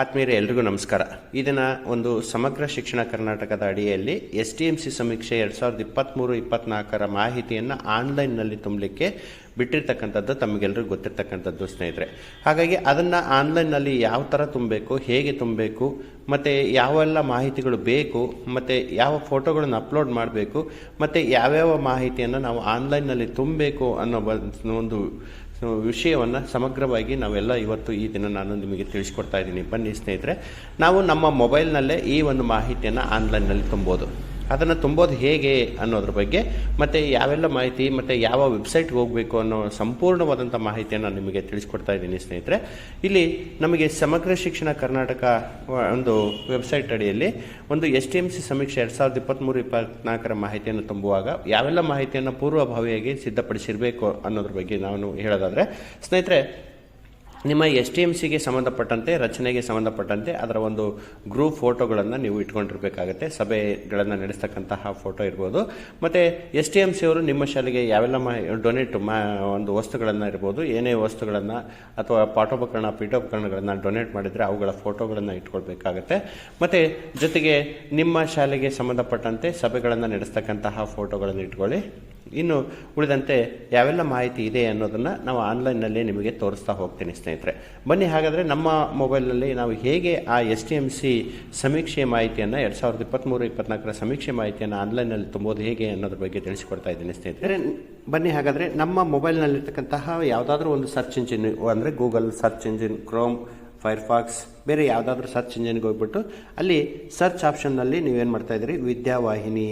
ಆತ್ಮೀಯರೇ, ಎಲ್ರಿಗೂ ನಮಸ್ಕಾರ. ಈ ದಿನ ಒಂದು ಸಮಗ್ರ ಶಿಕ್ಷಣ ಕರ್ನಾಟಕದ ಅಡಿಯಲ್ಲಿ STMC ಸಮೀಕ್ಷೆ 2023-24 ಮಾಹಿತಿಯನ್ನು ಆನ್ಲೈನ್ನಲ್ಲಿ ತುಂಬಲಿಕ್ಕೆ ಬಿಟ್ಟಿರ್ತಕ್ಕಂಥದ್ದು ತಮಗೆಲ್ಲರಿಗೂ ಗೊತ್ತಿರ್ತಕ್ಕಂಥದ್ದು ಸ್ನೇಹಿತರೆ. ಹಾಗಾಗಿ ಅದನ್ನು ಆನ್ಲೈನ್ನಲ್ಲಿ ಯಾವ ಥರ ತುಂಬಬೇಕು, ಹೇಗೆ ತುಂಬಬೇಕು, ಮತ್ತು ಯಾವೆಲ್ಲ ಮಾಹಿತಿಗಳು ಬೇಕು, ಮತ್ತು ಯಾವ ಫೋಟೋಗಳನ್ನು ಅಪ್ಲೋಡ್ ಮಾಡಬೇಕು, ಮತ್ತು ಯಾವ್ಯಾವ ಮಾಹಿತಿಯನ್ನು ನಾವು ಆನ್ಲೈನ್ನಲ್ಲಿ ತುಂಬಬೇಕು ಅನ್ನೋ ಒಂದು ವಿಷಯವನ್ನು ಸಮಗ್ರವಾಗಿ ನಾವೆಲ್ಲ ಇವತ್ತು ಈ ದಿನ ನಾನು ನಿಮಗೆ ತಿಳಿಸ್ಕೊಡ್ತಾ ಇದ್ದೀನಿ. ಬನ್ನಿ ಸ್ನೇಹಿತರೆ, ನಾವು ನಮ್ಮ ಮೊಬೈಲ್ನಲ್ಲೇ ಈ ಒಂದು ಮಾಹಿತಿಯನ್ನು ಆನ್ಲೈನ್ನಲ್ಲಿ ತುಂಬೋದು. ಅದನ್ನು ತುಂಬೋದು ಹೇಗೆ ಅನ್ನೋದ್ರ ಬಗ್ಗೆ, ಮತ್ತು ಯಾವೆಲ್ಲ ಮಾಹಿತಿ ಮತ್ತು ಯಾವ ವೆಬ್ಸೈಟ್ಗೆ ಹೋಗಬೇಕು ಅನ್ನೋ ಸಂಪೂರ್ಣವಾದಂಥ ಮಾಹಿತಿಯನ್ನು ನಿಮಗೆ ತಿಳಿಸ್ಕೊಡ್ತಾ ಇದ್ದೀನಿ ಸ್ನೇಹಿತರೆ. ಇಲ್ಲಿ ನಮಗೆ ಸಮಗ್ರ ಶಿಕ್ಷಣ ಕರ್ನಾಟಕ ಒಂದು ವೆಬ್ಸೈಟ್ ಅಡಿಯಲ್ಲಿ ಒಂದು STMC ಸಮೀಕ್ಷೆ 2023-24 ಮಾಹಿತಿಯನ್ನು ತುಂಬುವಾಗ ಯಾವೆಲ್ಲ ಮಾಹಿತಿಯನ್ನು ಪೂರ್ವಭಾವಿಯಾಗಿ ಸಿದ್ಧಪಡಿಸಿರಬೇಕು ಅನ್ನೋದ್ರ ಬಗ್ಗೆ ನಾನು ಹೇಳೋದಾದರೆ ಸ್ನೇಹಿತರೆ, ನಿಮ್ಮ STMCಗೆ ಸಂಬಂಧಪಟ್ಟಂತೆ, ರಚನೆಗೆ ಸಂಬಂಧಪಟ್ಟಂತೆ ಅದರ ಒಂದು ಗ್ರೂಪ್ ಫೋಟೋಗಳನ್ನು ನೀವು ಇಟ್ಕೊಂಡಿರಬೇಕಾಗತ್ತೆ. ಸಭೆಗಳನ್ನು ನಡೆಸ್ತಕ್ಕಂತಹ ಫೋಟೋ ಇರ್ಬೋದು. ಮತ್ತು STMC ಅವರು ನಿಮ್ಮ ಶಾಲೆಗೆ ಯಾವೆಲ್ಲ ಒಂದು ವಸ್ತುಗಳನ್ನು ಇರ್ಬೋದು, ಏನೇ ವಸ್ತುಗಳನ್ನು ಅಥವಾ ಪಾಠೋಪಕರಣ ಪೀಠೋಪಕರಣಗಳನ್ನು ಡೊನೇಟ್ ಮಾಡಿದರೆ ಅವುಗಳ ಫೋಟೋಗಳನ್ನು ಇಟ್ಕೊಳ್ಬೇಕಾಗತ್ತೆ. ಮತ್ತು ಜೊತೆಗೆ ನಿಮ್ಮ ಶಾಲೆಗೆ ಸಂಬಂಧಪಟ್ಟಂತೆ ಸಭೆಗಳನ್ನು ನಡೆಸ್ತಕ್ಕಂತಹ ಫೋಟೋಗಳನ್ನು ಇಟ್ಕೊಳ್ಳಿ. ಇನ್ನು ಉಳಿದಂತೆ ಯಾವೆಲ್ಲ ಮಾಹಿತಿ ಇದೆ ಅನ್ನೋದನ್ನು ನಾವು ಆನ್ಲೈನ್ನಲ್ಲಿ ನಿಮಗೆ ತೋರಿಸ್ತಾ ಹೋಗ್ತೀನಿ ಸ್ನೇಹಿತರೆ. ಬನ್ನಿ, ಹಾಗಾದರೆ ನಮ್ಮ ಮೊಬೈಲ್ನಲ್ಲಿ ನಾವು ಹೇಗೆ ಆ STMC ಸಮೀಕ್ಷೆ ಮಾಹಿತಿಯನ್ನು 2023-24 ಸಮೀಕ್ಷೆ ಮಾಹಿತಿಯನ್ನು ಆನ್ಲೈನ್ನಲ್ಲಿ ತುಂಬೋದು ಹೇಗೆ ಅನ್ನೋದ್ರ ಬಗ್ಗೆ ತಿಳಿಸಿಕೊಡ್ತಾ ಇದ್ದೀನಿ ಸ್ನೇಹಿತರೆ. ಬನ್ನಿ, ಹಾಗಾದರೆ ನಮ್ಮ ಮೊಬೈಲ್ನಲ್ಲಿರ್ತಕ್ಕಂತಹ ಯಾವುದಾದ್ರೂ ಒಂದು ಸರ್ಚ್ ಇಂಜಿನ್, ಅಂದರೆ Google search engine, Chrome, Firefox, ಬೇರೆ ಯಾವುದಾದ್ರೂ ಸರ್ಚ್ ಇಂಜಿನ್ಗೆ ಹೋಗ್ಬಿಟ್ಟು ಅಲ್ಲಿ ಸರ್ಚ್ ಆಪ್ಷನ್ನಲ್ಲಿ ನೀವೇನು ಮಾಡ್ತಾಯಿದ್ದೀರಿ, ವಿದ್ಯಾವಾಹಿನಿ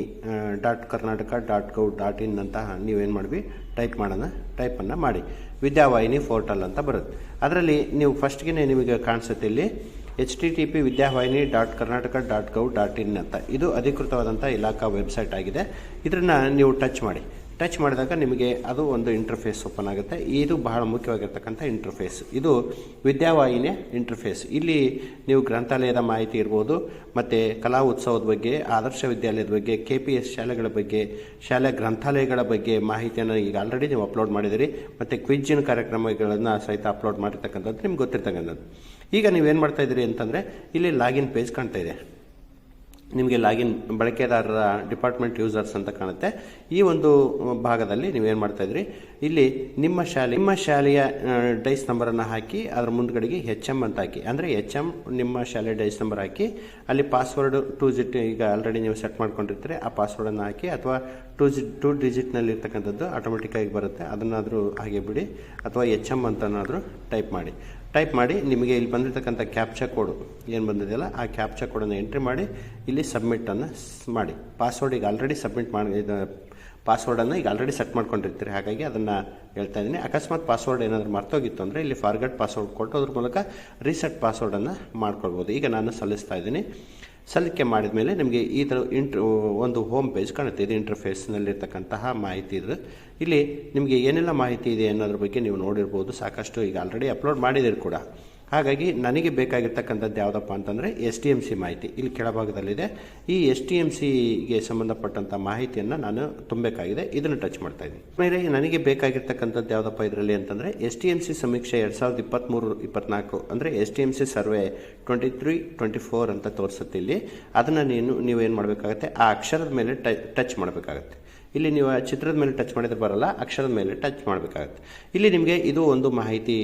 .karnataka.gov.in ಅಂತ ನೀವೇನು ಮಾಡಿವಿ ಟೈಪನ್ನು ಮಾಡಿ ವಿದ್ಯಾವಾಹಿನಿ ಪೋರ್ಟಲ್ ಅಂತ ಬರುತ್ತೆ. ಅದರಲ್ಲಿ ನೀವು ಫಸ್ಟ್ಗೆ ನಿಮಗೆ ಕಾಣಿಸುತ್ತೆ ಇಲ್ಲಿ http vidyavaಹಿನಿ.karnataka.gov.in ಅಂತ. ಇದು ಅಧಿಕೃತವಾದಂಥ ಇಲಾಖಾ ವೆಬ್ಸೈಟ್ ಆಗಿದೆ. ಇದನ್ನು ನೀವು ಟಚ್ ಮಾಡಿದಾಗ ನಿಮಗೆ ಅದು ಒಂದು ಇಂಟರ್ಫೇಸ್ ಓಪನ್ ಆಗುತ್ತೆ. ಇದು ಬಹಳ ಮುಖ್ಯವಾಗಿರ್ತಕ್ಕಂಥ ಇಂಟರ್ಫೇಸ್. ಇದು ವಿದ್ಯಾವಾಹಿನಿಯ ಇಂಟರ್ಫೇಸ್. ಇಲ್ಲಿ ನೀವು ಗ್ರಂಥಾಲಯದ ಮಾಹಿತಿ ಇರ್ಬೋದು, ಮತ್ತು ಕಲಾ ಉತ್ಸವದ ಬಗ್ಗೆ, ಆದರ್ಶ ವಿದ್ಯಾಲಯದ ಬಗ್ಗೆ, KPS ಶಾಲೆಗಳ ಬಗ್ಗೆ, ಶಾಲೆ ಗ್ರಂಥಾಲಯಗಳ ಬಗ್ಗೆ ಮಾಹಿತಿಯನ್ನು ಈಗ ಆಲ್ರೆಡಿ ನೀವು ಅಪ್ಲೋಡ್ ಮಾಡಿದಿರಿ. ಮತ್ತು ಕ್ವಿಜ್ಜಿನ ಕಾರ್ಯಕ್ರಮಗಳನ್ನು ಸಹಿತ ಅಪ್ಲೋಡ್ ಮಾಡಿರ್ತಕ್ಕಂಥದ್ದು ನಿಮ್ಗೆ ಗೊತ್ತಿರ್ತಕ್ಕಂಥದ್ದು. ಈಗ ನೀವೇನು ಮಾಡ್ತಾಯಿದ್ದೀರಿ ಅಂತಂದರೆ, ಇಲ್ಲಿ ಲಾಗಿನ್ ಪೇಜ್ ಕಾಣ್ತಾ ಇದೆ ನಿಮಗೆ. ಲಾಗಿನ್ ಬಳಕೆದಾರರ ಡಿಪಾರ್ಟ್ಮೆಂಟ್ ಯೂಸರ್ಸ್ ಅಂತ ಕಾಣುತ್ತೆ. ಈ ಒಂದು ಭಾಗದಲ್ಲಿ ನೀವೇನು ಮಾಡ್ತಾಯಿದ್ರಿ, ಇಲ್ಲಿ ನಿಮ್ಮ ಶಾಲೆಯ ಡೈಸ್ ನಂಬರನ್ನು ಹಾಕಿ ಅದರ ಮುಂದ್ಗಡೆಗೆ HM ಅಂತ ಹಾಕಿ, ಅಂದರೆ HM ನಿಮ್ಮ ಶಾಲೆ ಡೈಸ್ ನಂಬರ್ ಹಾಕಿ, ಅಲ್ಲಿ ಪಾಸ್ವರ್ಡ್ 2 ಡಿಜಿಟ್ ಈಗ ಆಲ್ರೆಡಿ ನೀವು ಸೆಟ್ ಮಾಡ್ಕೊಂಡಿರ್ತೀರಿ, ಆ ಪಾಸ್ವರ್ಡನ್ನು ಹಾಕಿ, ಅಥವಾ 2 ಡಿಜಿಟ್ನಲ್ಲಿ ಇರ್ತಕ್ಕಂಥದ್ದು ಆಟೋಮೆಟಿಕ್ಕಾಗಿ ಬರುತ್ತೆ, ಅದನ್ನಾದರೂ ಹಾಗೆ ಬಿಡಿ, ಅಥವಾ HM ಅಂತನಾದರೂ ಟೈಪ್ ಮಾಡಿ ನಿಮಗೆ ಇಲ್ಲಿ ಬಂದಿರತಕ್ಕಂಥ ಕ್ಯಾಪ್ಚಾ ಕೋಡು ಏನು ಬಂದಿದೆಯಲ್ಲ ಆ ಕ್ಯಾಪ್ಚಾ ಕೋಡನ್ನು ಎಂಟ್ರಿ ಮಾಡಿ ಇಲ್ಲಿ ಸಬ್ಮಿಟನ್ನು ಮಾಡಿ. ಪಾಸ್ವರ್ಡ್ ಈಗ ಆಲ್ರೆಡಿ ಪಾಸ್ವರ್ಡನ್ನು ಈಗ ಆಲ್ರೆಡಿ ಸೆಟ್ ಮಾಡ್ಕೊಂಡಿರ್ತೀರಿ, ಹಾಗಾಗಿ ಅದನ್ನು ಹೇಳ್ತಾ ಇದ್ದೀನಿ. ಅಕಸ್ಮಾತ್ ಪಾಸ್ವರ್ಡ್ ಏನಾದರೂ ಮರ್ತೋಗಿತ್ತು ಅಂದರೆ ಇಲ್ಲಿ ಫಾರ್ಗಟ್ ಪಾಸ್ವರ್ಡ್ ಕೊಟ್ಟು ಅದ್ರ ಮೂಲಕ ರೀಸೆಟ್ ಪಾಸ್ವರ್ಡನ್ನು ಮಾಡ್ಕೊಳ್ಬೋದು. ಈಗ ನಾನು ಸಲ್ಲಿಸ್ತಾ ಇದ್ದೀನಿ. ಸಲ್ಲಿಕೆ ಮಾಡಿದ ಮೇಲೆ ನಿಮಗೆ ಈ ಥರ ಒಂದು ಹೋಮ್ ಪೇಜ್ ಕಾಣುತ್ತೆ. ಇದು ಇಂಟರ್ಫೇಸ್ನಲ್ಲಿರ್ತಕ್ಕಂತಹ ಮಾಹಿತಿ ಇದು. ಇಲ್ಲಿ ನಿಮಗೆ ಏನೆಲ್ಲ ಮಾಹಿತಿ ಇದೆ ಅನ್ನೋದ್ರ ಬಗ್ಗೆ ನೀವು ನೋಡಿರ್ಬೋದು. ಸಾಕಷ್ಟು ಈಗ ಆಲ್ರೆಡಿ ಅಪ್ಲೋಡ್ ಮಾಡಿದ್ದೀರಿ ಕೂಡ. ಹಾಗಾಗಿ ನನಗೆ ಬೇಕಾಗಿರ್ತಕ್ಕಂಥದ್ದು ಯಾವುದಪ್ಪ ಅಂತಂದರೆ STMC ಮಾಹಿತಿ ಇಲ್ಲಿ ಕೆಳಭಾಗದಲ್ಲಿದೆ. ಈ STMCಗೆ ಸಂಬಂಧಪಟ್ಟಂಥ ಮಾಹಿತಿಯನ್ನು ನಾನು ತುಂಬಬೇಕಾಗಿದೆ. ಇದನ್ನು ಟಚ್ ಮಾಡ್ತಾ ಇದ್ದೀನಿ. ಮೇಲೆ ನನಗೆ ಬೇಕಾಗಿರ್ತಕ್ಕಂಥದ್ದು ಯಾವುದಪ್ಪ ಇದರಲ್ಲಿ ಅಂತಂದರೆ STMC ಸಮೀಕ್ಷೆ 2023-24 ಅಂದರೆ STMC ಸರ್ವೆ 23-24 ಅಂತ ತೋರಿಸುತ್ತೆ ಇಲ್ಲಿ. ಅದನ್ನು ನೀವೇನು ಮಾಡಬೇಕಾಗತ್ತೆ, ಆ ಅಕ್ಷರದ ಮೇಲೆ ಟಚ್ ಮಾಡಬೇಕಾಗತ್ತೆ. ಇಲ್ಲಿ ನೀವು ಚಿತ್ರದ ಮೇಲೆ ಟಚ್ ಮಾಡಿದ್ರೆ ಬರಲ್ಲ, ಅಕ್ಷರದ ಮೇಲೆ ಟಚ್ ಮಾಡಬೇಕಾಗುತ್ತೆ. ಇಲ್ಲಿ ನಿಮಗೆ ಇದು ಒಂದು ಮಾಹಿತಿ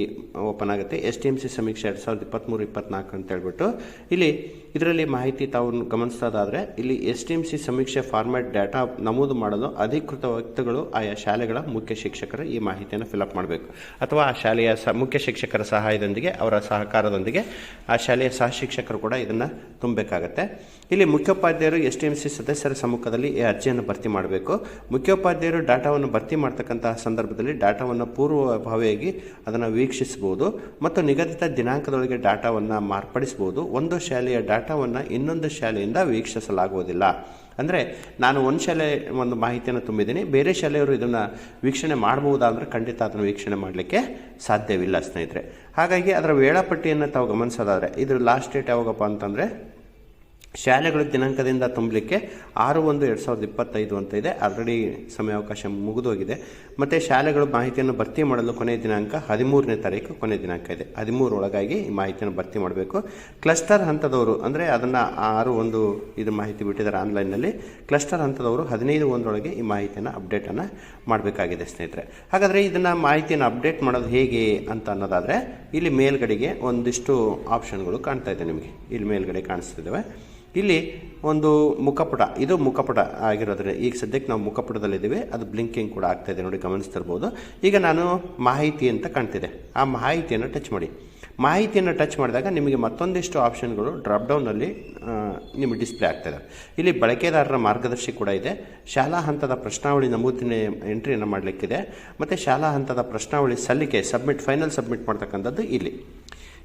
ಓಪನ್ ಆಗುತ್ತೆ, STMC ಸಮೀಕ್ಷೆ 2023-24 ಅಂತ ಹೇಳ್ಬಿಟ್ಟು. ಇಲ್ಲಿ ಇದರಲ್ಲಿ ಮಾಹಿತಿ ತಾವು ಗಮನಿಸೋದಾದರೆ ಇಲ್ಲಿ STMC ಸಮೀಕ್ಷೆ ಫಾರ್ಮ್ಯಾಟ್ ಡಾಟಾ ನಮೂದು ಮಾಡಲು ಅಧಿಕೃತ ವ್ಯಕ್ತಿಗಳು ಆಯಾ ಶಾಲೆಗಳ ಮುಖ್ಯ ಶಿಕ್ಷಕರು ಈ ಮಾಹಿತಿಯನ್ನು ಫಿಲಪ್ ಮಾಡಬೇಕು, ಅಥವಾ ಆ ಶಾಲೆಯ ಮುಖ್ಯ ಶಿಕ್ಷಕರ ಸಹಾಯದೊಂದಿಗೆ, ಅವರ ಸಹಕಾರದೊಂದಿಗೆ ಆ ಶಾಲೆಯ ಸಹ ಶಿಕ್ಷಕರು ಕೂಡ ಇದನ್ನು ತುಂಬಬೇಕಾಗತ್ತೆ. ಇಲ್ಲಿ ಮುಖ್ಯೋಪಾಧ್ಯಾಯರು STMC ಸದಸ್ಯರ ಸಮ್ಮುಖದಲ್ಲಿ ಈ ಅರ್ಜಿಯನ್ನು ಭರ್ತಿ ಮಾಡಬೇಕು. ಮುಖ್ಯೋಪಾಧ್ಯಾಯರು ಡಾಟಾವನ್ನು ಭರ್ತಿ ಮಾಡ್ತಕ್ಕಂತಹ ಸಂದರ್ಭದಲ್ಲಿ ಡಾಟಾವನ್ನು ಪೂರ್ವಭಾವಿಯಾಗಿ ಅದನ್ನು ವೀಕ್ಷಿಸಬಹುದು ಮತ್ತು ನಿಗದಿತ ದಿನಾಂಕದೊಳಗೆ ಡಾಟಾವನ್ನು ಮಾರ್ಪಡಿಸಬಹುದು. ಒಂದು ಶಾಲೆಯ ಡಾಟಾವನ್ನು ಇನ್ನೊಂದು ಶಾಲೆಯಿಂದ ವೀಕ್ಷಿಸಲಾಗುವುದಿಲ್ಲ. ಅಂದರೆ ನಾನು ಒಂದು ಶಾಲೆ ಒಂದು ಮಾಹಿತಿಯನ್ನು ತುಂಬಿದ್ದೀನಿ, ಬೇರೆ ಶಾಲೆಯವರು ಇದನ್ನು ವೀಕ್ಷಣೆ ಮಾಡಬಹುದಾ ಅಂದರೆ ಖಂಡಿತ ಅದನ್ನು ವೀಕ್ಷಣೆ ಮಾಡಲಿಕ್ಕೆ ಸಾಧ್ಯವಿಲ್ಲ ಸ್ನೇಹಿತರೆ. ಹಾಗಾಗಿ ಅದರ ವೇಳಾಪಟ್ಟಿಯನ್ನು ತಾವು ಗಮನಿಸೋದಾದರೆ ಇದ್ರ ಲಾಸ್ಟ್ ಡೇಟ್ ಯಾವಾಗಪ್ಪ ಅಂತಂದರೆ ಶಾಲೆಗಳು ದಿನಾಂಕದಿಂದ ತುಂಬಲಿಕ್ಕೆ 6/1/2025 ಅಂತ ಇದೆ. ಆಲ್ರೆಡಿ ಸಮಯಾವಕಾಶ ಮುಗಿದೋಗಿದೆ. ಮತ್ತು ಶಾಲೆಗಳು ಮಾಹಿತಿಯನ್ನು ಭರ್ತಿ ಮಾಡಲು ಕೊನೆಯ ದಿನಾಂಕ 13ನೇ ತಾರೀಕು ಕೊನೆಯ ದಿನಾಂಕ ಇದೆ. 13 ಒಳಗಾಗಿ ಈ ಮಾಹಿತಿಯನ್ನು ಭರ್ತಿ ಮಾಡಬೇಕು. ಕ್ಲಸ್ಟರ್ ಹಂತದವರು ಅಂದರೆ ಅದನ್ನು 6/1 ಇದು ಮಾಹಿತಿ ಬಿಟ್ಟಿದ್ದಾರೆ ಆನ್ಲೈನ್ನಲ್ಲಿ. ಕ್ಲಸ್ಟರ್ ಹಂತದವರು 15/1 ಈ ಮಾಹಿತಿಯನ್ನು ಅಪ್ಡೇಟನ್ನು ಮಾಡಬೇಕಾಗಿದೆ ಸ್ನೇಹಿತರೆ. ಹಾಗಾದರೆ ಇದನ್ನು ಮಾಹಿತಿಯನ್ನು ಅಪ್ಡೇಟ್ ಮಾಡೋದು ಹೇಗೆ ಅಂತ ಅನ್ನೋದಾದರೆ ಇಲ್ಲಿ ಮೇಲ್ಗಡೆಗೆ ಒಂದಿಷ್ಟು ಆಪ್ಷನ್ಗಳು ಕಾಣ್ತಾ ಇದೆ. ನಿಮಗೆ ಇಲ್ಲಿ ಮೇಲ್ಗಡೆ ಕಾಣಿಸ್ತಿದ್ದಾವೆ. ಇಲ್ಲಿ ಒಂದು ಮುಖಪುಟ, ಇದು ಮುಖಪುಟ ಆಗಿರೋದ್ರೆ ಈಗ ಸದ್ಯಕ್ಕೆ ನಾವು ಮುಖಪುಟದಲ್ಲಿದ್ದೀವಿ. ಅದು ಬ್ಲಿಂಕಿಂಗ್ ಕೂಡ ಆಗ್ತಾ ಇದೆ ನೋಡಿ, ಗಮನಿಸ್ತಿರ್ಬೋದು. ಈಗ ನಾನು ಮಾಹಿತಿ ಅಂತ ಕಾಣ್ತಿದೆ, ಆ ಮಾಹಿತಿಯನ್ನು ಟಚ್ ಮಾಡಿ. ಮಾಹಿತಿಯನ್ನು ಟಚ್ ಮಾಡಿದಾಗ ನಿಮಗೆ ಮತ್ತೊಂದಿಷ್ಟು ಆಪ್ಷನ್ಗಳು ಡ್ರಾಪ್ಡೌನಲ್ಲಿ ನಿಮಗೆ ಡಿಸ್ಪ್ಲೇ ಆಗ್ತದೆ. ಇಲ್ಲಿ ಬಳಕೆದಾರರ ಮಾರ್ಗದರ್ಶಿ ಕೂಡ ಇದೆ. ಶಾಲಾ ಹಂತದ ಪ್ರಶ್ನಾವಳಿ ನಮೂದಿನ ಎಂಟ್ರಿಯನ್ನು ಮಾಡಲಿಕ್ಕಿದೆ. ಮತ್ತು ಶಾಲಾ ಹಂತದ ಪ್ರಶ್ನಾವಳಿ ಸಲ್ಲಿಕೆ ಫೈನಲ್ ಸಬ್ಮಿಟ್ ಮಾಡ್ತಕ್ಕಂಥದ್ದು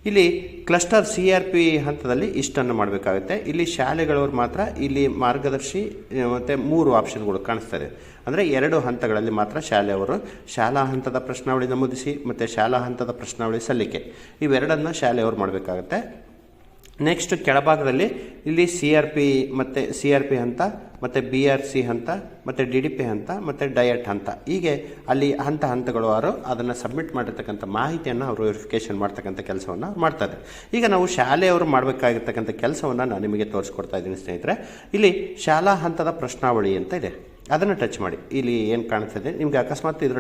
ಇಲ್ಲಿ ಕ್ಲಸ್ಟರ್ CRP ಹಂತದಲ್ಲಿ ಇಷ್ಟನ್ನು ಮಾಡಬೇಕಾಗುತ್ತೆ. ಇಲ್ಲಿ ಶಾಲೆಗಳವರು ಮಾತ್ರ ಇಲ್ಲಿ ಮಾರ್ಗದರ್ಶಿ ಮತ್ತು 3 ಆಪ್ಷನ್ಗಳು ಕಾಣಿಸ್ತದೆ. ಅಂದರೆ 2 ಹಂತಗಳಲ್ಲಿ ಮಾತ್ರ ಶಾಲೆಯವರು ಶಾಲಾ ಹಂತದ ಪ್ರಶ್ನಾವಳಿ ನಮೂದಿಸಿ ಮತ್ತು ಶಾಲಾ ಹಂತದ ಪ್ರಶ್ನಾವಳಿ ಸಲ್ಲಿಕೆ ಇವೆರಡನ್ನು ಶಾಲೆಯವರು ಮಾಡಬೇಕಾಗುತ್ತೆ. ನೆಕ್ಸ್ಟ್ ಕೆಳಭಾಗದಲ್ಲಿ ಇಲ್ಲಿ CRP ಹಂತ ಮತ್ತು BRC ಹಂತ ಮತ್ತು DDP ಹಂತ ಮತ್ತು ಡಯಟ್ ಹಂತ, ಹೀಗೆ ಅಲ್ಲಿ ಹಂತಗಳು ಅದನ್ನು ಸಬ್ಮಿಟ್ ಮಾಡಿರ್ತಕ್ಕಂಥ ಮಾಹಿತಿಯನ್ನು ಅವರು ವೆರಿಫಿಕೇಷನ್ ಮಾಡ್ತಕ್ಕಂಥ ಕೆಲಸವನ್ನು ಮಾಡ್ತಾರೆ. ಈಗ ನಾವು ಶಾಲೆಯವರು ಮಾಡಬೇಕಾಗಿರ್ತಕ್ಕಂಥ ಕೆಲಸವನ್ನು ನಾನು ನಿಮಗೆ ತೋರಿಸ್ಕೊಡ್ತಾ ಇದ್ದೀನಿ ಸ್ನೇಹಿತರೆ. ಇಲ್ಲಿ ಶಾಲಾ ಹಂತದ ಪ್ರಶ್ನಾವಳಿ ಅಂತ ಇದೆ, ಅದನ್ನು ಟಚ್ ಮಾಡಿ. ಇಲ್ಲಿ ಏನು ಕಾಣಿಸ್ತದೆ ನಿಮಗೆ, ಅಕಸ್ಮಾತ್ ಇದರ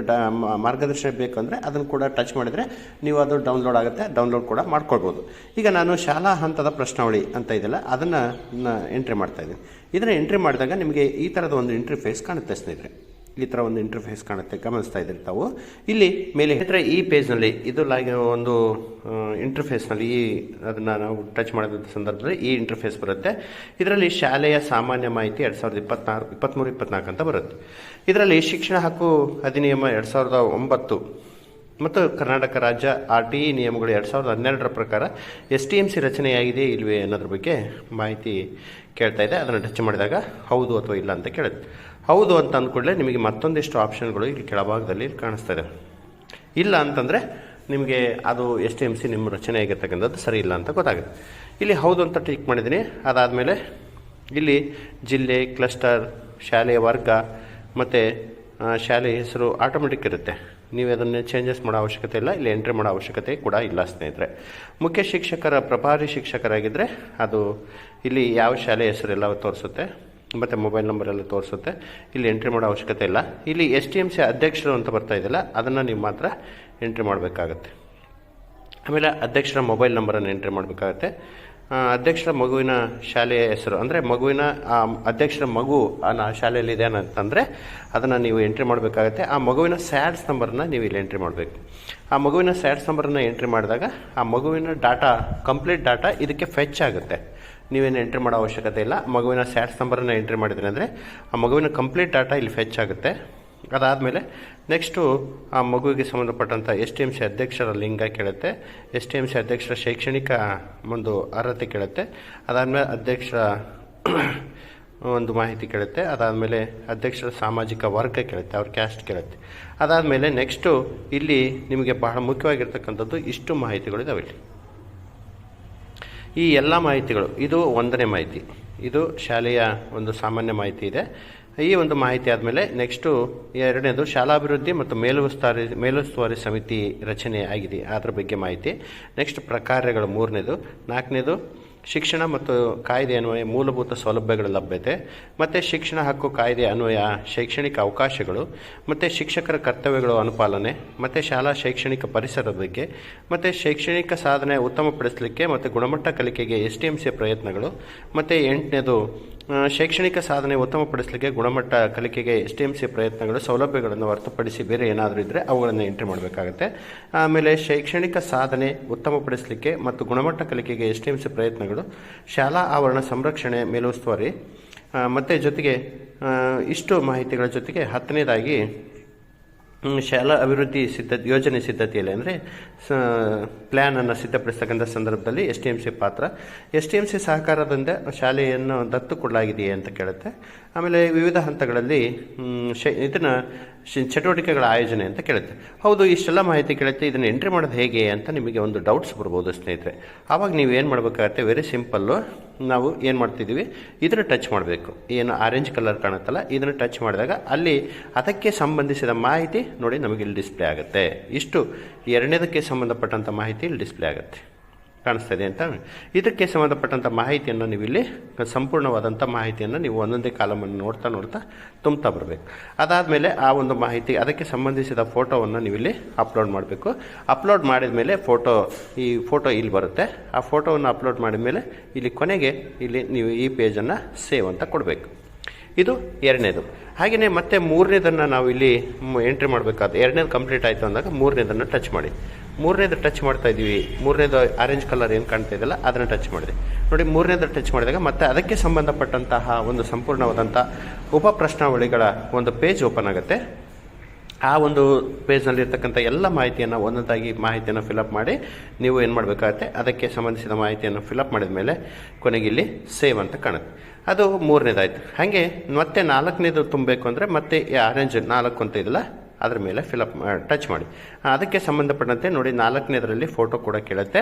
ಮಾರ್ಗದರ್ಶನ ಬೇಕಂದರೆ ಅದನ್ನು ಕೂಡ ಟಚ್ ಮಾಡಿದರೆ ನೀವು ಅದು ಡೌನ್ಲೋಡ್ ಆಗುತ್ತೆ, ಡೌನ್ಲೋಡ್ ಕೂಡ ಮಾಡ್ಕೊಳ್ಬೋದು. ಈಗ ನಾನು ಶಾಲಾ ಹಂತದ ಪ್ರಶ್ನಾವಳಿ ಅಂತ ಇದೆಯಲ್ಲ ಅದನ್ನು ಎಂಟ್ರಿ ಮಾಡ್ತಾ ಇದ್ದೀನಿ. ಇದನ್ನು ಎಂಟ್ರಿ ಮಾಡಿದಾಗ ನಿಮಗೆ ಈ ಥರದ ಒಂದು ಇಂಟರ್ಫೇಸ್ ಕಾಣುತ್ತೆ ಸ್ನೇಹಿತರೆ. ಈ ಥರ ಒಂದು ಇಂಟರ್ಫೇಸ್ ಕಾಣುತ್ತೆ, ಗಮನಿಸ್ತಾ ಇದ್ದೀರಿ ತಾವು. ಇಲ್ಲಿ ಮೇಲೆ ಹೇಳ್ತಾರೆ ಈ ಪೇಜ್ನಲ್ಲಿ ಇದು ಒಂದು ಇಂಟರ್ಫೇಸ್ನಲ್ಲಿ ಅದನ್ನು ನಾವು ಟಚ್ ಮಾಡಿದ ಸಂದರ್ಭದಲ್ಲಿ ಈ ಇಂಟರ್ಫೇಸ್ ಬರುತ್ತೆ. ಇದರಲ್ಲಿ ಶಾಲೆಯ ಸಾಮಾನ್ಯ ಮಾಹಿತಿ 2023-24 ಅಂತ ಬರುತ್ತೆ. ಇದರಲ್ಲಿ ಶಿಕ್ಷಣ ಹಕ್ಕು ಅಧಿನಿಯಮ 2009 ಮತ್ತು ಕರ್ನಾಟಕ ರಾಜ್ಯ RTE ನಿಯಮಗಳು 2012 ಪ್ರಕಾರ STMC ರಚನೆಯಾಗಿದೆ ಇಲ್ವೇ ಅನ್ನೋದ್ರ ಬಗ್ಗೆ ಮಾಹಿತಿ ಕೇಳ್ತಾ ಇದೆ. ಅದನ್ನು ಟಚ್ ಮಾಡಿದಾಗ ಹೌದು ಅಥವಾ ಇಲ್ಲ ಅಂತ ಕೇಳುತ್ತೆ. ಹೌದು ಅಂತ ಅಂದ್ಕೊಳ್ಳೆ ನಿಮಗೆ ಮತ್ತೊಂದಿಷ್ಟು ಆಪ್ಷನ್ಗಳು ಇಲ್ಲಿ ಕೆಳಭಾಗದಲ್ಲಿ ಕಾಣಿಸ್ತಾ ಇದೆ. ಇಲ್ಲ ಅಂತಂದರೆ ನಿಮಗೆ ಅದು STMC ನಿಮ್ಮ ರಚನೆ ಆಗಿರ್ತಕ್ಕಂಥದ್ದು ಸರಿ ಇಲ್ಲ ಅಂತ ಗೊತ್ತಾಗುತ್ತೆ. ಇಲ್ಲಿ ಹೌದು ಅಂತ ಟಿಕ್ ಮಾಡಿದ್ದೀನಿ. ಅದಾದಮೇಲೆ ಇಲ್ಲಿ ಜಿಲ್ಲೆ, ಕ್ಲಸ್ಟರ್, ಶಾಲೆಯ ವರ್ಗ ಮತ್ತು ಶಾಲೆಯ ಹೆಸರು ಆಟೋಮೆಟಿಕ್ ಇರುತ್ತೆ. ನೀವು ಅದನ್ನು ಚೇಂಜಸ್ ಮಾಡೋ ಅವಶ್ಯಕತೆ ಇಲ್ಲ, ಇಲ್ಲಿ ಎಂಟ್ರಿ ಮಾಡೋ ಅವಶ್ಯಕತೆ ಕೂಡ ಇಲ್ಲ ಸ್ನೇಹಿತರೆ. ಮುಖ್ಯ ಶಿಕ್ಷಕರ ಪ್ರಭಾರಿ ಶಿಕ್ಷಕರಾಗಿದ್ದರೆ ಅದು ಇಲ್ಲಿ ಯಾವ ಶಾಲೆ ಹೆಸರೆಲ್ಲ ತೋರಿಸುತ್ತೆ ಮತ್ತು ಮೊಬೈಲ್ ನಂಬರ್ ಎಲ್ಲ ತೋರಿಸುತ್ತೆ. ಇಲ್ಲಿ ಎಂಟ್ರಿ ಮಾಡೋ ಅವಶ್ಯಕತೆ ಇಲ್ಲ. ಇಲ್ಲಿ STMC ಅಧ್ಯಕ್ಷರು ಅಂತ ಬರ್ತಾ ಇದೆಯಲ್ಲ ಅದನ್ನು ನೀವು ಮಾತ್ರ ಎಂಟ್ರಿ ಮಾಡಬೇಕಾಗತ್ತೆ. ಆಮೇಲೆ ಅಧ್ಯಕ್ಷರ ಮೊಬೈಲ್ ನಂಬರನ್ನು ಎಂಟ್ರಿ ಮಾಡಬೇಕಾಗತ್ತೆ. ಅಧ್ಯಕ್ಷರ ಮಗುವಿನ ಶಾಲೆಯ ಹೆಸರು ಅಂದರೆ ಮಗುವಿನ ಅಧ್ಯಕ್ಷರ ಮಗು ಶಾಲೆಯಲ್ಲಿದೆ ಅಂತಂದರೆ ಅದನ್ನು ನೀವು ಎಂಟ್ರಿ ಮಾಡಬೇಕಾಗತ್ತೆ. ಆ ಮಗುವಿನ ಸ್ಯಾಡ್ಸ್ ನಂಬರನ್ನು ನೀವು ಇಲ್ಲಿ ಎಂಟ್ರಿ ಮಾಡಬೇಕು. ಆ ಮಗುವಿನ ಸ್ಯಾಡ್ಸ್ ನಂಬರನ್ನು ಎಂಟ್ರಿ ಮಾಡಿದಾಗ ಆ ಮಗುವಿನ ಡಾಟಾ, ಕಂಪ್ಲೀಟ್ ಡಾಟಾ ಇದಕ್ಕೆ ಫೆಚ್ ಆಗುತ್ತೆ. ನೀವೇನು ಎಂಟ್ರಿ ಮಾಡೋ ಅವಶ್ಯಕತೆ ಇಲ್ಲ. ಮಗುವಿನ ಸ್ಯಾಡ್ಸ್ ನಂಬರನ್ನು ಎಂಟ್ರಿ ಮಾಡಿದ್ರೆ ಅಂದರೆ ಆ ಮಗುವಿನ ಕಂಪ್ಲೀಟ್ ಡಾಟಾ ಇಲ್ಲಿ ಫೆಚ್ ಆಗುತ್ತೆ. ಅದಾದಮೇಲೆ ನೆಕ್ಸ್ಟು ಆ ಮಗುವಿಗೆ ಸಂಬಂಧಪಟ್ಟಂಥ STMC ಅಧ್ಯಕ್ಷರ ಲಿಂಗ ಕೇಳುತ್ತೆ. STMC ಅಧ್ಯಕ್ಷರ ಶೈಕ್ಷಣಿಕ ಒಂದು ಅರ್ಹತೆ ಕೇಳುತ್ತೆ. ಅದಾದಮೇಲೆ ಅಧ್ಯಕ್ಷರ ಒಂದು ಮಾಹಿತಿ ಕೇಳುತ್ತೆ. ಅದಾದಮೇಲೆ ಅಧ್ಯಕ್ಷರ ಸಾಮಾಜಿಕ ವರ್ಗ ಕೇಳುತ್ತೆ, ಅವ್ರ ಕ್ಯಾಸ್ಟ್ ಕೇಳುತ್ತೆ. ಅದಾದಮೇಲೆ ನೆಕ್ಸ್ಟು ಇಲ್ಲಿ ನಿಮಗೆ ಬಹಳ ಮುಖ್ಯವಾಗಿರ್ತಕ್ಕಂಥದ್ದು ಇಷ್ಟು ಮಾಹಿತಿಗಳಿದಾವೆ. ಇಲ್ಲಿ ಈ ಎಲ್ಲ ಮಾಹಿತಿಗಳು, ಇದು 1ನೇ ಮಾಹಿತಿ, ಇದು ಶಾಲೆಯ ಒಂದು ಸಾಮಾನ್ಯ ಮಾಹಿತಿ ಇದೆ. ಈ ಒಂದು ಮಾಹಿತಿ ಆದಮೇಲೆ ನೆಕ್ಸ್ಟು 2ನೇದು ಶಾಲಾಭಿವೃದ್ಧಿ ಮತ್ತು ಮೇಲುಸ್ತುವಾರಿ ಸಮಿತಿ ರಚನೆ ಆಗಿದೆ ಅದರ ಬಗ್ಗೆ ಮಾಹಿತಿ. ನೆಕ್ಸ್ಟ್ ಪ್ರಕಾರಗಳು 3ನೇದು. 4ನೇದು ಶಿಕ್ಷಣ ಮತ್ತು ಕಾಯ್ದೆ ಅನ್ವಯ ಮೂಲಭೂತ ಸೌಲಭ್ಯಗಳ ಲಭ್ಯತೆ, ಮತ್ತು ಶಿಕ್ಷಣ ಹಕ್ಕು ಕಾಯ್ದೆ ಅನ್ವಯ ಶೈಕ್ಷಣಿಕ ಅವಕಾಶಗಳು, ಮತ್ತು ಶಿಕ್ಷಕರ ಕರ್ತವ್ಯಗಳು ಅನುಪಾಲನೆ, ಮತ್ತು ಶಾಲಾ ಶೈಕ್ಷಣಿಕ ಪರಿಸರದ ಬಗ್ಗೆ, ಮತ್ತು ಶೈಕ್ಷಣಿಕ ಸಾಧನೆ ಉತ್ತಮಪಡಿಸಲಿಕ್ಕೆ ಮತ್ತು ಗುಣಮಟ್ಟ ಕಲಿಕೆಗೆ STMC ಪ್ರಯತ್ನಗಳು, ಮತ್ತು 8ನೇದು ಶೈಕ್ಷಣಿಕ ಸಾಧನೆ ಉತ್ತಮಪಡಿಸಲಿಕ್ಕೆ ಗುಣಮಟ್ಟ ಕಲಿಕೆಗೆ STMC ಪ್ರಯತ್ನಗಳು, ಸೌಲಭ್ಯಗಳನ್ನು ಹೊರತುಪಡಿಸಿ ಬೇರೆ ಏನಾದರೂ ಇದ್ದರೆ ಅವುಗಳನ್ನು ಎಂಟ್ರಿ ಮಾಡಬೇಕಾಗುತ್ತೆ. ಆಮೇಲೆ ಶೈಕ್ಷಣಿಕ ಸಾಧನೆ ಉತ್ತಮಪಡಿಸಲಿಕ್ಕೆ ಮತ್ತು ಗುಣಮಟ್ಟ ಕಲಿಕೆಗೆ STMC ಪ್ರಯತ್ನಗಳು, ಶಾಲಾ ಆವರಣ ಸಂರಕ್ಷಣೆ ಮೇಲುಸ್ತುವಾರಿ, ಮತ್ತು ಜೊತೆಗೆ ಇಷ್ಟು ಮಾಹಿತಿಗಳ ಜೊತೆಗೆ 10ನೇದಾಗಿ ಶಾಲಾ ಅಭಿವೃದ್ಧಿ ಯೋಜನೆ ಸಿದ್ಧತೆಯಲ್ಲಿ ಅಂದರೆ ಪ್ಲ್ಯಾನನ್ನು ಸಿದ್ಧಪಡಿಸ್ತಕ್ಕಂಥ ಸಂದರ್ಭದಲ್ಲಿ STMC ಪಾತ್ರ, STMC ಸಹಕಾರದಿಂದ ಶಾಲೆಯನ್ನು ದತ್ತು ಕೊಡಲಾಗಿದೆಯೇ ಅಂತ ಕೇಳುತ್ತೆ. ಆಮೇಲೆ ವಿವಿಧ ಹಂತಗಳಲ್ಲಿ ಇದನ್ನು ಚಟುವಟಿಕೆಗಳ ಆಯೋಜನೆ ಅಂತ ಕೇಳುತ್ತೆ. ಹೌದು, ಇಷ್ಟೆಲ್ಲ ಮಾಹಿತಿ ಕೇಳುತ್ತೆ, ಇದನ್ನು ಎಂಟ್ರಿ ಮಾಡೋದು ಹೇಗೆ ಅಂತ ನಿಮಗೆ ಒಂದು ಡೌಟ್ಸ್ ಬರ್ಬೋದು ಸ್ನೇಹಿತರೆ. ಆವಾಗ ನೀವು ಏನು ಮಾಡಬೇಕಾಗತ್ತೆ, ವೆರಿ ಸಿಂಪಲ್ಲು. ನಾವು ಏನು ಮಾಡ್ತಿದ್ದೀವಿ, ಇದನ್ನು ಟಚ್ ಮಾಡಬೇಕು. ಏನು ಆರೆಂಜ್ ಕಲರ್ ಕಾಣುತ್ತಲ್ಲ, ಇದನ್ನು ಟಚ್ ಮಾಡಿದಾಗ ಅಲ್ಲಿ ಅದಕ್ಕೆ ಸಂಬಂಧಿಸಿದ ಮಾಹಿತಿ ನೋಡಿ ನಮಗೆ ಇಲ್ಲಿ ಡಿಸ್ಪ್ಲೇ ಆಗುತ್ತೆ. ಇಷ್ಟು ಎರಡನೇದಕ್ಕೆ ಸಂಬಂಧಪಟ್ಟಂಥ ಮಾಹಿತಿ ಇಲ್ಲಿ ಡಿಸ್ಪ್ಲೇ ಆಗುತ್ತೆ, ಕಾಣಿಸ್ತಾ ಇದೆ ಅಂತ. ಇದಕ್ಕೆ ಸಂಬಂಧಪಟ್ಟಂಥ ಮಾಹಿತಿಯನ್ನು ನೀವು ಇಲ್ಲಿ ಸಂಪೂರ್ಣವಾದಂಥ ಮಾಹಿತಿಯನ್ನು ನೀವು ಒಂದೊಂದೇ ಕಾಲಮನ್ನು ನೋಡ್ತಾ ತುಂಬ್ತಾ ಬರಬೇಕು. ಅದಾದಮೇಲೆ ಆ ಒಂದು ಮಾಹಿತಿ ಅದಕ್ಕೆ ಸಂಬಂಧಿಸಿದ ಫೋಟೋವನ್ನು ನೀವು ಇಲ್ಲಿ ಅಪ್ಲೋಡ್ ಮಾಡಬೇಕು. ಅಪ್ಲೋಡ್ ಮಾಡಿದ ಮೇಲೆ ಈ ಫೋಟೋ ಇಲ್ಲಿ ಬರುತ್ತೆ. ಆ ಫೋಟೋವನ್ನು ಅಪ್ಲೋಡ್ ಮಾಡಿದ ಮೇಲೆ ಇಲ್ಲಿ ಕೊನೆಗೆ ಇಲ್ಲಿ ನೀವು ಈ ಪೇಜನ್ನು ಸೇವ್ ಅಂತ ಕೊಡಬೇಕು. ಇದು ಎರಡನೇದು. ಹಾಗೆಯೇ ಮತ್ತೆ ಮೂರನೇದನ್ನು ನಾವು ಇಲ್ಲಿ ಎಂಟ್ರಿ ಮಾಡಬೇಕಾದ. ಎರಡನೇದು ಕಂಪ್ಲೀಟ್ ಆಯಿತು ಅಂದಾಗ ಮೂರನೇದನ್ನು ಟಚ್ ಮಾಡಿ. ಮೂರನೇದು ಟಚ್ ಮಾಡ್ತಾ ಇದ್ದೀವಿ. ಮೂರನೇದು ಆರೆಂಜ್ ಕಲರ್ ಏನು ಕಾಣ್ತಾ ಇದೆಯಲ್ಲ ಅದನ್ನು ಟಚ್ ಮಾಡಿದೆ ನೋಡಿ. ಮೂರನೇದು ಟಚ್ ಮಾಡಿದಾಗ ಮತ್ತೆ ಅದಕ್ಕೆ ಸಂಬಂಧಪಟ್ಟಂತಹ ಒಂದು ಸಂಪೂರ್ಣವಾದಂಥ ಪ್ರಶ್ನಾವಳಿಗಳ ಒಂದು ಪೇಜ್ ಓಪನ್ ಆಗುತ್ತೆ. ಆ ಒಂದು ಪೇಜ್ನಲ್ಲಿರ್ತಕ್ಕಂಥ ಎಲ್ಲ ಮಾಹಿತಿಯನ್ನು ಒಂದೊಂದಾಗಿ ಮಾಹಿತಿಯನ್ನು ಫಿಲಪ್ ಮಾಡಿ ನೀವು ಏನು ಮಾಡಬೇಕಾಗತ್ತೆ, ಅದಕ್ಕೆ ಸಂಬಂಧಿಸಿದ ಮಾಹಿತಿಯನ್ನು ಫಿಲಪ್ ಮಾಡಿದ ಮೇಲೆ ಕೊನೆಗೆ ಇಲ್ಲಿ ಸೇವ್ ಅಂತ ಕಾಣುತ್ತೆ. ಅದು ಮೂರನೇದಾಯಿತು. ಹಾಗೆ ಮತ್ತೆ ನಾಲ್ಕನೇದು ತುಂಬಬೇಕು ಅಂದರೆ ಮತ್ತೆ ಆರೆಂಜ್ 4 ಅಂತ ಇದೆಯಲ್ಲ ಅದ್ರ ಮೇಲೆ ಟಚ್ ಮಾಡಿ. ಅದಕ್ಕೆ ಸಂಬಂಧಪಟ್ಟಂತೆ ನೋಡಿ ನಾಲ್ಕನೇದರಲ್ಲಿ ಫೋಟೋ ಕೂಡ ಕೇಳುತ್ತೆ.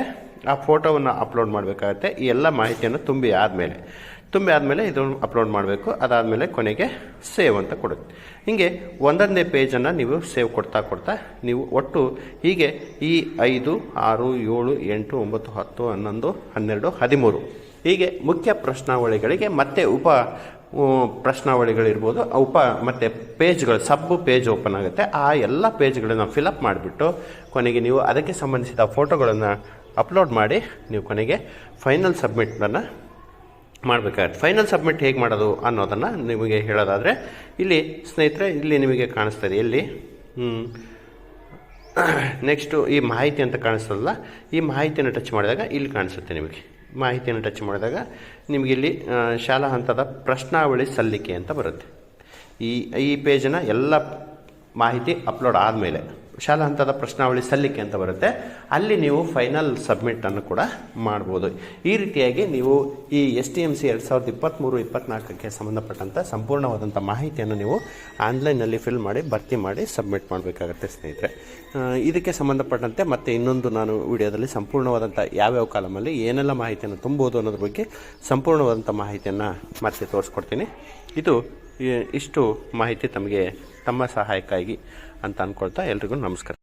ಆ ಫೋಟೋವನ್ನು ಅಪ್ಲೋಡ್ ಮಾಡಬೇಕಾಗತ್ತೆ. ಈ ಎಲ್ಲ ಮಾಹಿತಿಯನ್ನು ತುಂಬಿ ಆದಮೇಲೆ ಇದನ್ನು ಅಪ್ಲೋಡ್ ಮಾಡಬೇಕು. ಅದಾದಮೇಲೆ ಕೊನೆಗೆ ಸೇವ್ ಅಂತ ಕೊಡುತ್ತೆ. ಹೀಗೆ ಒಂದೊಂದೇ ಪೇಜನ್ನು ನೀವು ಸೇವ್ ಕೊಡ್ತಾ ನೀವು ಒಟ್ಟು ಹೀಗೆ ಈ 5, 6, 7, 8, 9, 10, 11, 12, 13 ಹೀಗೆ ಮುಖ್ಯ ಪ್ರಶ್ನಾವಳಿಗಳಿಗೆ ಮತ್ತೆ ಪ್ರಶ್ನಾವಳಿಗಳಿರ್ಬೋದು, ಮತ್ತು ಪೇಜ್ಗಳು ಪೇಜ್ ಓಪನ್ ಆಗುತ್ತೆ. ಆ ಎಲ್ಲ ಪೇಜ್ಗಳನ್ನು ಫಿಲಪ್ ಮಾಡಿಬಿಟ್ಟು ಕೊನೆಗೆ ನೀವು ಅದಕ್ಕೆ ಸಂಬಂಧಿಸಿದ ಫೋಟೋಗಳನ್ನು ಅಪ್ಲೋಡ್ ಮಾಡಿ ನೀವು ಕೊನೆಗೆ ಫೈನಲ್ ಸಬ್ಮಿಟನ್ನು ಮಾಡಬೇಕಾಗುತ್ತೆ. ಫೈನಲ್ ಸಬ್ಮಿಟ್ ಹೇಗೆ ಮಾಡೋದು ಅನ್ನೋದನ್ನು ನಿಮಗೆ ಹೇಳೋದಾದರೆ ಇಲ್ಲಿ ಸ್ನೇಹಿತರೆ ಇಲ್ಲಿ ನಿಮಗೆ ಕಾಣಿಸ್ತದೆ. ಎಲ್ಲಿ ನೆಕ್ಸ್ಟು ಈ ಮಾಹಿತಿ ಅಂತ ಕಾಣಿಸ್ತದಲ್ಲ, ಈ ಮಾಹಿತಿಯನ್ನು ಟಚ್ ಮಾಡಿದಾಗ ಇಲ್ಲಿ ಕಾಣಿಸುತ್ತೆ. ನಿಮಗೆ ಮಾಹಿತಿಯನ್ನು ಟಚ್ ಮಾಡಿದಾಗ ನಿಮಗೆ ಇಲ್ಲಿ ಶಾಲಾ ಹಂತದ ಪ್ರಶ್ನಾವಳಿ ಸಲ್ಲಿಕೆ ಅಂತ ಬರುತ್ತೆ. ಈ ಪೇಜನ್ನು ಎಲ್ಲ ಮಾಹಿತಿ ಅಪ್ಲೋಡ್ ಆದಮೇಲೆ ಶಾಲಾ ಹಂತದ ಪ್ರಶ್ನಾವಳಿ ಸಲ್ಲಿಕೆ ಅಂತ ಬರುತ್ತೆ. ಅಲ್ಲಿ ನೀವು ಫೈನಲ್ ಸಬ್ಮಿಟನ್ನು ಕೂಡ ಮಾಡ್ಬೋದು. ಈ ರೀತಿಯಾಗಿ ನೀವು ಈ STMC 2023-24ಕ್ಕೆ ಸಂಬಂಧಪಟ್ಟಂಥ ಸಂಪೂರ್ಣವಾದಂಥ ಮಾಹಿತಿಯನ್ನು ನೀವು ಆನ್ಲೈನಲ್ಲಿ ಫಿಲ್ ಮಾಡಿ ಭರ್ತಿ ಮಾಡಿ ಸಬ್ಮಿಟ್ ಮಾಡಬೇಕಾಗತ್ತೆ ಸ್ನೇಹಿತರೆ. ಇದಕ್ಕೆ ಸಂಬಂಧಪಟ್ಟಂತೆ ಮತ್ತೆ ಇನ್ನೊಂದು ನಾನು ವಿಡಿಯೋದಲ್ಲಿ ಸಂಪೂರ್ಣವಾದಂಥ ಯಾವ್ಯಾವ ಕಾಲಮಲ್ಲಿ ಏನೆಲ್ಲ ಮಾಹಿತಿಯನ್ನು ತುಂಬೋದು ಅನ್ನೋದ್ರ ಬಗ್ಗೆ ಸಂಪೂರ್ಣವಾದಂಥ ಮಾಹಿತಿಯನ್ನು ಮತ್ತೆ ತೋರಿಸ್ಕೊಡ್ತೀನಿ. ಇಷ್ಟು ಮಾಹಿತಿ ತಮಗೆ ತಮ್ಮ ಸಹಾಯಕ್ಕಾಗಿ ಅಂತ ಅಂದ್ಕೊಳ್ತಾ ಎಲ್ರಿಗೂ ನಮಸ್ಕಾರ.